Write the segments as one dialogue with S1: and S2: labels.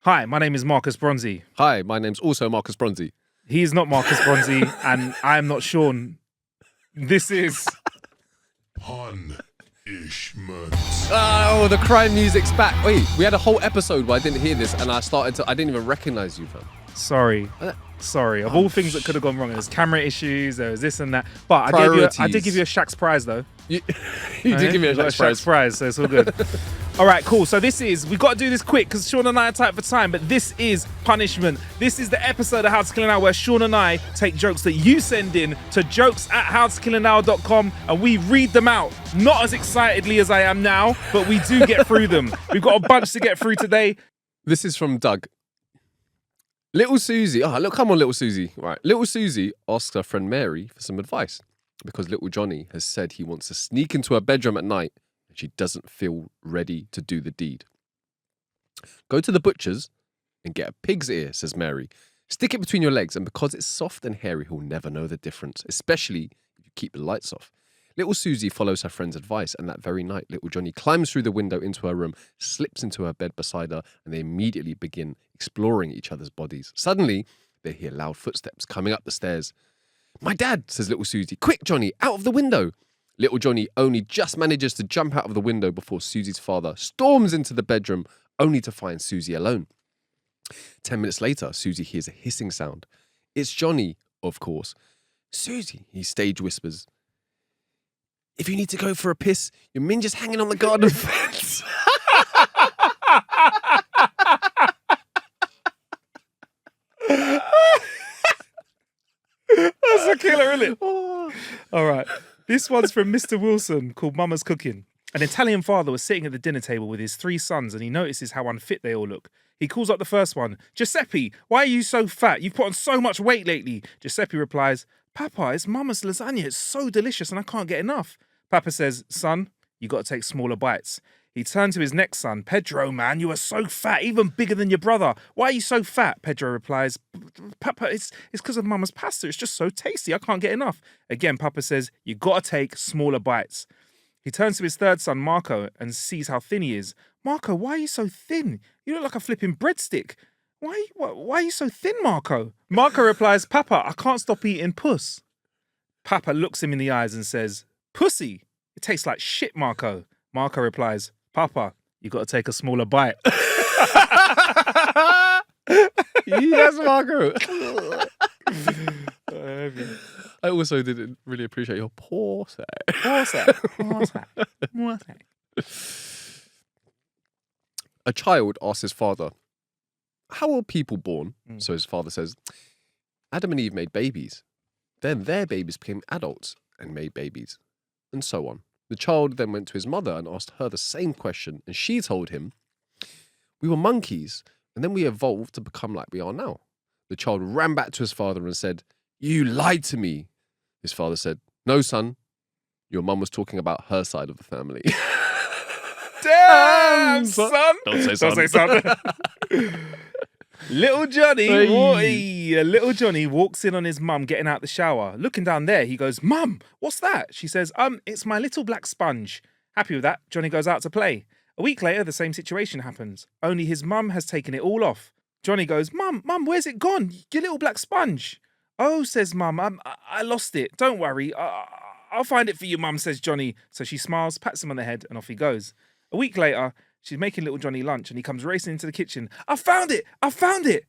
S1: Hi, my name is Marcus Bronzy.
S2: Hi, my name's also Marcus Bronzy.
S1: He's not Marcus Bronzy, and I'm not Sean. This is
S3: Punishment.
S2: Oh, the crime music's back. Wait, we had a whole episode where I didn't hear this, and I didn't even recognize you, fam.
S1: sorry. Of all things that could have gone wrong, there's camera issues, there was this and that. But I did give you a Shaq's prize though.
S2: You did give me a
S1: Shaq's prize, so it's all good. All right, cool. So we've got to do this quick because Sean and I are tight for time, but this is Punishment. This is the episode of How to Kill an Hour where Sean and I take jokes that you send in to jokes@howtokillanhour.com and we read them out. Not as excitedly as I am now, but we do get through them. We've got a bunch to get through today.
S2: This is from Doug. Little Susie. Oh, look, come on, little Susie. Right. Little Susie asks her friend Mary for some advice because little Johnny has said he wants to sneak into her bedroom at night and she doesn't feel ready to do the deed. Go to the butcher's and get a pig's ear, says Mary. Stick it between your legs, and because it's soft and hairy, he'll never know the difference, especially if you keep the lights off. Little Susie follows her friend's advice, and that very night, little Johnny climbs through the window into her room, slips into her bed beside her, and they immediately begin exploring each other's bodies. Suddenly, they hear loud footsteps coming up the stairs. "My dad," says little Susie. "Quick, Johnny, out of the window." Little Johnny only just manages to jump out of the window before Susie's father storms into the bedroom, only to find Susie alone. 10 minutes later, Susie hears a hissing sound. It's Johnny, of course. "Susie," he stage whispers, "if you need to go for a piss, your minge is hanging on the garden fence."
S1: That's a killer, isn't it? All right. This one's from Mr. Wilson called Mama's Cooking. An Italian father was sitting at the dinner table with his 3 sons and he notices how unfit they all look. He calls up the first one. "Giuseppe, why are you so fat? You've put on so much weight lately." Giuseppe replies, "Papa, it's Mama's lasagna. It's so delicious and I can't get enough." Papa says, "Son, you got to take smaller bites." He turned to his next son. "Pedro, man, you are so fat, even bigger than your brother. Why are you so fat?" Pedro replies, "Papa, it's because of Mama's pasta. It's just so tasty. I can't get enough." Again, Papa says, "You got to take smaller bites." He turns to his third son, Marco, and sees how thin he is. "Marco, why are you so thin? You look like a flipping breadstick. Why are you so thin, Marco?" Marco replies, "Papa, I can't stop eating puss." Papa looks him in the eyes and says, "Pussy, it tastes like shit, Marco." Marco replies, "Papa, you got to take a smaller bite."
S2: Yes, Marco. I also didn't really appreciate your poor say. A child asks his father, "How are people born?" So his father says, "Adam and Eve made babies. Then their babies became adults and made babies." And so on. The child then went to his mother and asked her the same question, and she told him, "We were monkeys, and then we evolved to become like we are now." The child ran back to his father and said, "You lied to me." His father said, "No, son, your mum was talking about her side of the family."
S1: Damn, son.
S2: Don't say son.
S1: Don't say son. Little Johnny walks in on his mum getting out the shower. Looking down there, he goes, "Mum, what's that?" She says, "It's my little black sponge." Happy with that, Johnny goes out to play. A week later, the same situation happens, only his mum has taken it all off. Johnny goes, Mum, where's it gone? Your little black sponge." "Oh," says Mum, I lost it. Don't worry. I'll find it for you, Mum," says Johnny. So she smiles, pats him on the head, and off he goes. A week later, she's making little Johnny lunch, and he comes racing into the kitchen. I found it!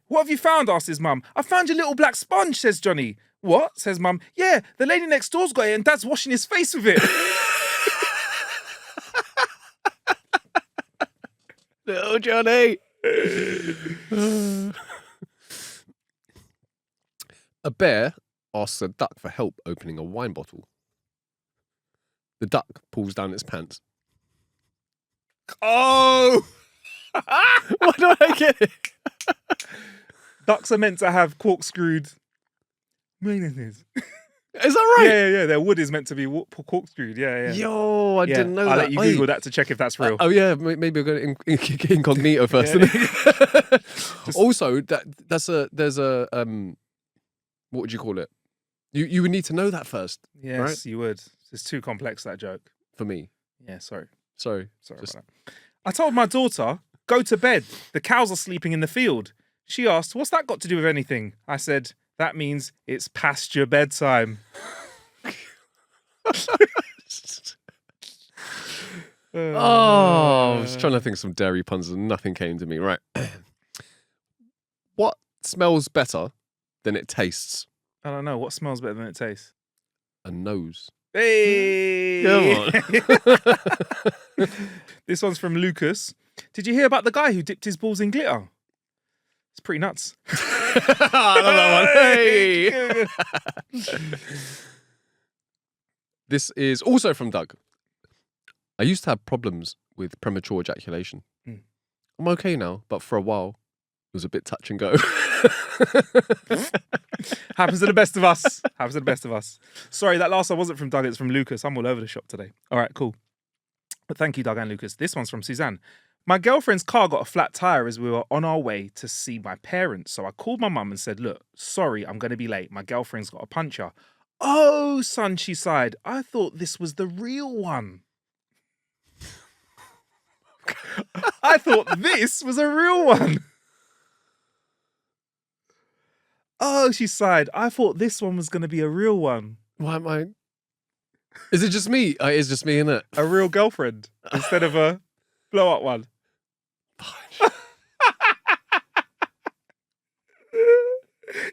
S1: "What have you found?" asks his mum. "I found your little black sponge," says Johnny. "What?" says Mum. "Yeah, the lady next door's got it, and Dad's washing his face with it."
S2: Little Johnny. A bear asks a duck for help opening a wine bottle. The duck pulls down its pants.
S1: Oh!
S2: Why don't I get it?
S1: Ducks are meant to have corkscrewed penises.
S2: Is that right?
S1: Yeah. Their wood is meant to be corkscrewed. Yeah.
S2: Yo, I didn't know
S1: I'll
S2: that.
S1: let you Google that to check if that's real.
S2: Oh yeah, maybe I'll go incognito first.
S1: Yeah.
S2: Also, there's a what would you call it? You would need to know that first.
S1: Yes,
S2: right?
S1: You would. It's too complex, that joke.
S2: For me.
S1: Yeah, sorry.
S2: Sorry
S1: About that. I told my daughter, Go to bed. The cows are sleeping in the field. She asked, what's that got to do with anything? I said, that means it's past your bedtime.
S2: Oh, I was trying to think of some dairy puns and nothing came to me. Right. What smells better than it tastes?
S1: I don't know. What smells better than it tastes?
S2: A nose.
S1: Hey!
S2: Come on.
S1: This one's from Lucas. Did you hear about the guy who dipped his balls in glitter? It's pretty nuts.
S2: I love that one. Hey! This is also from Doug. I used to have problems with premature ejaculation. I'm okay now, but for a while, it was a bit touch and go.
S1: Happens to the best of us. Happens to the best of us. Sorry, that last one wasn't from Doug. It's from Lucas. I'm all over the shop today. All right, cool. But thank you, Doug and Lucas. This one's from Suzanne. My girlfriend's car got a flat tire as we were on our way to see my parents. So I called my mum and said, look, sorry, I'm going to be late. My girlfriend's got a puncture. Oh, son, she sighed. I thought this was the real one. I thought this was a real one. Oh, she sighed. I thought this one was going to be a real one.
S2: Why am I? Is it just me? It's just me, innit?
S1: A real girlfriend instead of a blow up one.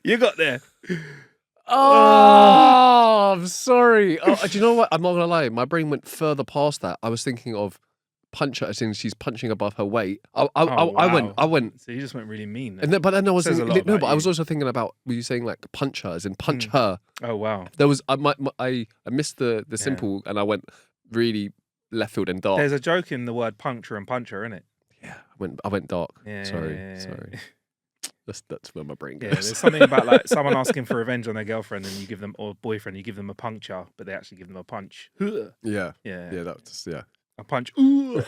S1: You got there.
S2: Oh, I'm sorry. Oh, do you know what? I'm not going to lie. My brain went further past that. I was thinking of puncher as in she's punching above her weight. I went.
S1: So you just went really mean.
S2: And then, but then I was
S1: Says a
S2: thinking,
S1: lot
S2: no,
S1: about
S2: but I was
S1: you.
S2: also thinking about, were you saying like punch her as in punch her?
S1: Oh, wow.
S2: There was, I missed the simple and I went really left field and dark.
S1: There's a joke in the word puncture and puncher, isn't it?
S2: Yeah, I went dark.
S1: Yeah.
S2: Sorry. That's where my brain goes.
S1: Yeah, there's something about like someone asking for revenge on their girlfriend and you give them, or boyfriend, you give them a puncture, but they actually give them a punch.
S2: Yeah.
S1: Yeah.
S2: That's
S1: A punch. Ooh.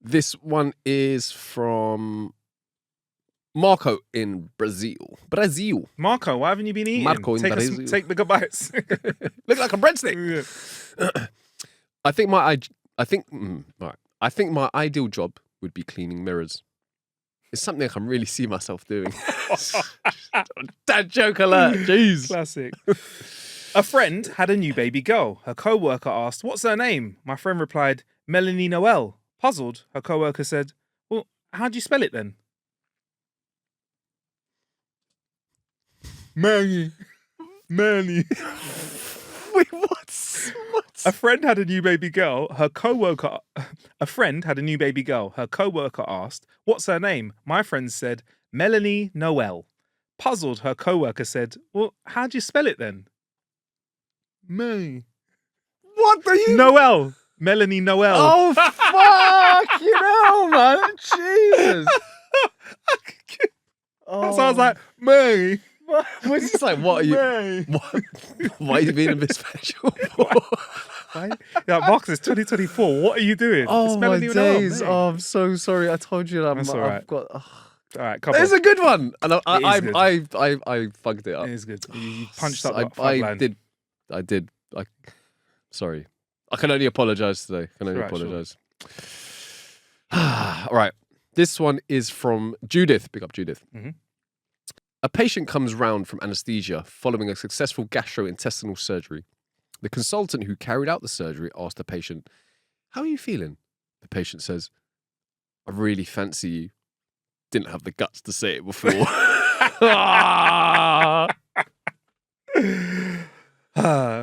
S2: This one is from Marco in Brazil.
S1: Marco, why haven't you been eating?
S2: Marco in Brazil.
S1: Take bigger bites.
S2: Look like a breadstick. I think my ideal job would be cleaning mirrors. It's something I can really see myself doing. Dad joke alert. Jeez.
S1: Classic. A friend had a new baby girl. Her co-worker asked, what's her name? My friend replied, Melanie Noel. Puzzled, her co-worker said, well, how do you spell it then? Manny.
S2: Wait, what?
S1: A friend had a new baby girl. Her co-worker asked, what's her name? My friend said, Melanie Noel. Puzzled, her co-worker said, well, how do you spell it then? May.
S2: What are you?
S1: Noel. Melanie Noel.
S2: Oh, fuck! You know, man. Jesus.
S1: So I was like, May.
S2: It's just like, what are you?
S1: May.
S2: What? Why are you being a bit special?
S1: Why? Yeah, Marcus, it's 2024. What are you doing?
S2: Oh,
S1: It's
S2: my
S1: Melanie Noel,
S2: days.
S1: May.
S2: Oh, I'm so sorry. I told you that.
S1: That's all
S2: I've
S1: right.
S2: got.
S1: All right, come on.
S2: It's a good one, and
S1: It is good.
S2: I fucked it up.
S1: It is good. You punched up
S2: I
S1: that front line.
S2: did. Sorry. I can only apologise today. I can only
S1: Right, sure.
S2: apologise. All right. This one is from Judith. Big up, Judith.
S1: Mhm.
S2: A patient comes round from anaesthesia following a successful gastrointestinal surgery. The consultant who carried out the surgery asked the patient, how are you feeling? The patient says, I really fancy you. Didn't have the guts to say it before.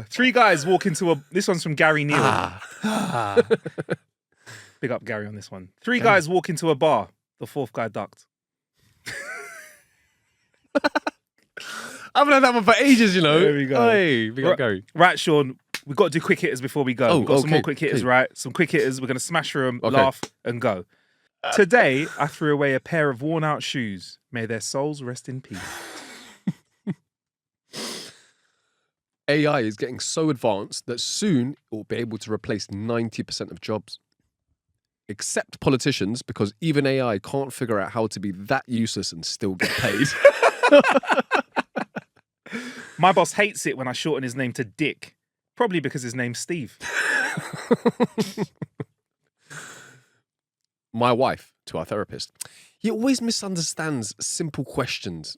S1: Three guys walk into a. This one's from Gary Neal. Big up Gary on this one. Three guys walk into a bar. The fourth guy ducked.
S2: I haven't had that one for ages, you know.
S1: There we go.
S2: Hey, big up, Gary.
S1: Right, Sean. We've got to do quick hitters before we go.
S2: Oh,
S1: We've got some more
S2: okay,
S1: quick hitters,
S2: okay.
S1: right? Some quick hitters. We're going to smash through them,
S2: Okay.
S1: laugh, and go. Today, I threw away a pair of worn-out shoes. May their souls rest in peace.
S2: AI is getting so advanced that soon it will be able to replace 90% of jobs. Except politicians, because even AI can't figure out how to be that useless and still get paid.
S1: My boss hates it when I shorten his name to Dick. Probably because his name's Steve.
S2: My wife to our therapist. He always misunderstands simple questions.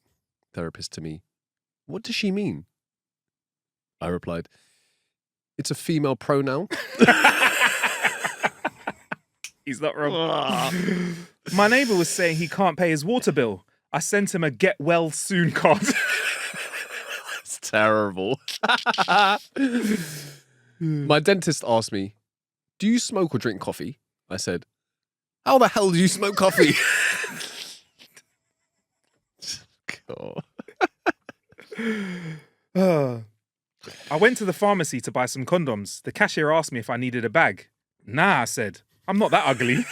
S2: Therapist to me. What does she mean? I replied, it's a female pronoun.
S1: He's not wrong. My neighbour was saying he can't pay his water bill. I sent him a get well soon card.
S2: It's terrible. My dentist asked me, do you smoke or drink coffee? I said, how the hell do you smoke coffee? God.
S1: I went to the pharmacy to buy some condoms. The cashier asked me if I needed a bag. Nah, I said. I'm not that ugly.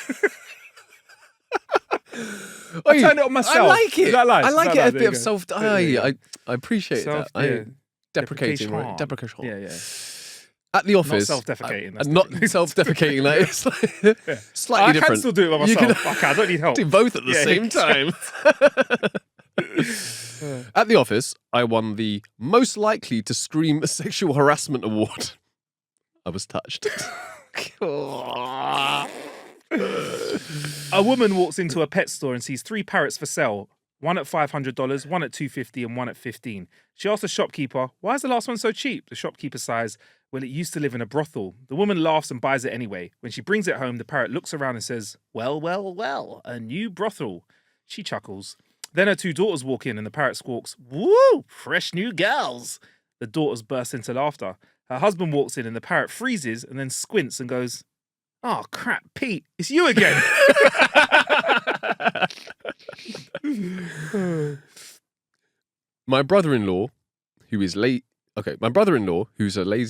S1: I turned it on myself.
S2: I like it.
S1: Is that nice?
S2: I like
S1: Is
S2: it.
S1: that
S2: A
S1: nice?
S2: bit of self. I appreciate that.
S1: Yeah.
S2: Deprecating, right? Deprecation.
S1: Yeah, yeah.
S2: At the office.
S1: Not self-defecating. That's
S2: Not
S1: different.
S2: self-defecating. Like, it's like,
S1: Yeah.
S2: slightly
S1: I
S2: different.
S1: can still do it by
S2: You
S1: myself.
S2: can
S1: Okay, I don't need help.
S2: do both at the
S1: Yeah,
S2: same time. At the office, I won the most likely to scream sexual harassment award. I was touched.
S1: A woman walks into a pet store and sees 3 parrots for sale. One at $500, one at $250, and one at $15. She asks the shopkeeper, why is the last one so cheap? The shopkeeper sighs, well, it used to live in a brothel. The woman laughs and buys it anyway. When she brings it home, the parrot looks around and says, well, well, well, a new brothel. She chuckles. Then her 2 daughters walk in and the parrot squawks, woo, fresh new gals. The daughters burst into laughter. Her husband walks in and the parrot freezes and then squints and goes, oh, crap, Pete, it's you again.
S2: My brother-in-law, who's a lazy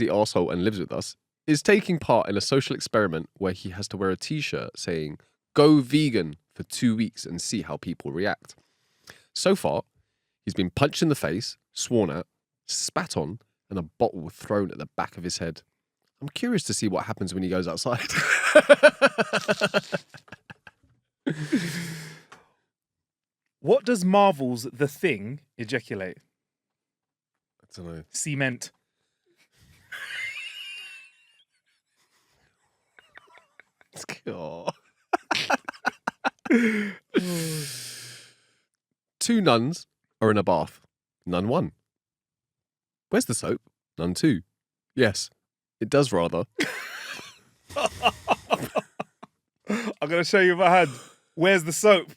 S2: arsehole and lives with us, is taking part in a social experiment where he has to wear a t-shirt saying, go vegan for 2 weeks and see how people react. So far, he's been punched in the face, sworn at, spat on, and a bottle thrown at the back of his head. I'm curious to see what happens when he goes outside.
S1: What does Marvel's The Thing ejaculate?
S2: I don't know.
S1: Cement.
S2: Oh. 2 nuns are in a bath. Nun 1. Where's the soap? Nun 2. Yes, it does rather.
S1: I'm going to show you my hand. Where's the soap?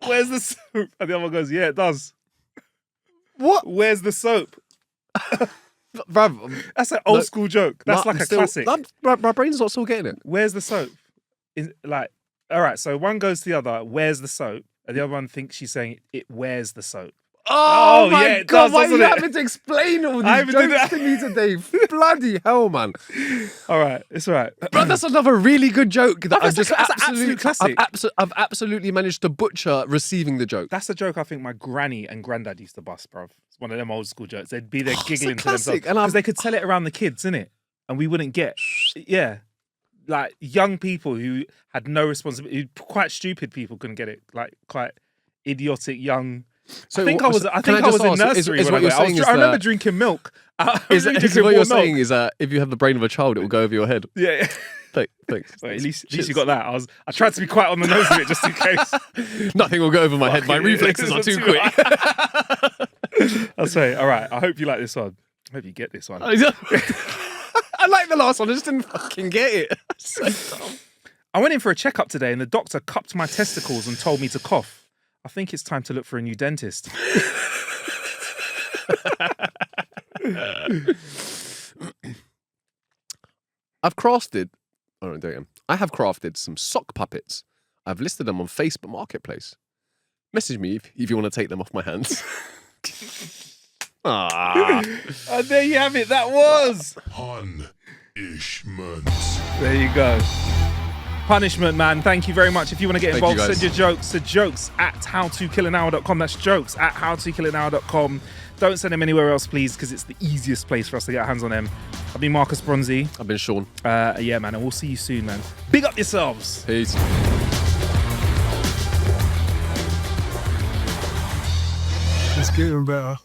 S1: Where's the soap? And the other one goes, yeah, it does.
S2: What?
S1: Where's the soap?
S2: Bruv,
S1: That's an old school joke. That's like a classic.
S2: My brain's not still getting it.
S1: Where's the soap? All right, so one goes to the other, where's the soap? And the other one thinks she's saying, it wears the soap.
S2: Oh, my
S1: yeah, it
S2: God,
S1: does,
S2: why are you
S1: doesn't it?
S2: having to explain all
S1: I
S2: these
S1: even did
S2: jokes to me today? Bloody hell, man.
S1: All right, it's all right.
S2: Bro, that's another really good joke that I've
S1: That's
S2: just
S1: an absolute classic.
S2: I've absolutely managed to butcher receiving the joke.
S1: That's a joke I think my granny and granddad used to bust, bruv. It's one of them old school jokes. They'd be there giggling to themselves.
S2: classic, and
S1: Because they could tell it around the kids, innit? And we wouldn't get. Yeah. Like young people who had no responsibility, quite stupid people couldn't get it. Like quite idiotic young.
S2: So
S1: I think I was in nursery
S2: is
S1: when
S2: what you're
S1: I
S2: saying
S1: was.
S2: is
S1: I remember
S2: that-
S1: drinking milk.
S2: Is what you're saying is that if you have the brain of a child, it will go over your head.
S1: Yeah.
S2: Thanks.
S1: Well, at least
S2: Cheers.
S1: you got that. I tried to be quite on the nose of it just in case.
S2: Nothing will go over my head. My reflexes are too quick.
S1: I'll say, all right, I hope you like this one. I hope you get this one.
S2: I like the last one. I just didn't fucking get it. So dumb.
S1: I went in for a checkup today and the doctor cupped my testicles and told me to cough. I think it's time to look for a new dentist.
S2: I have crafted some sock puppets. I've listed them on Facebook Marketplace. Message me if you want to take them off my hands.
S1: And there you have it. That was.
S3: Punishment.
S1: There you go. Punishment, man. Thank you very much. If you want to get
S2: Thank you,
S1: involved,
S2: guys.
S1: send your jokes to jokes@howtokillanhour.com. That's jokes@howtokillanhour.com. Don't send them anywhere else, please, because it's the easiest place for us to get our hands on them. I've been Marcus Bronzy.
S2: I've been Sean.
S1: Yeah, man, and we'll see you soon, man. Big up yourselves.
S2: Peace.
S3: It's getting better.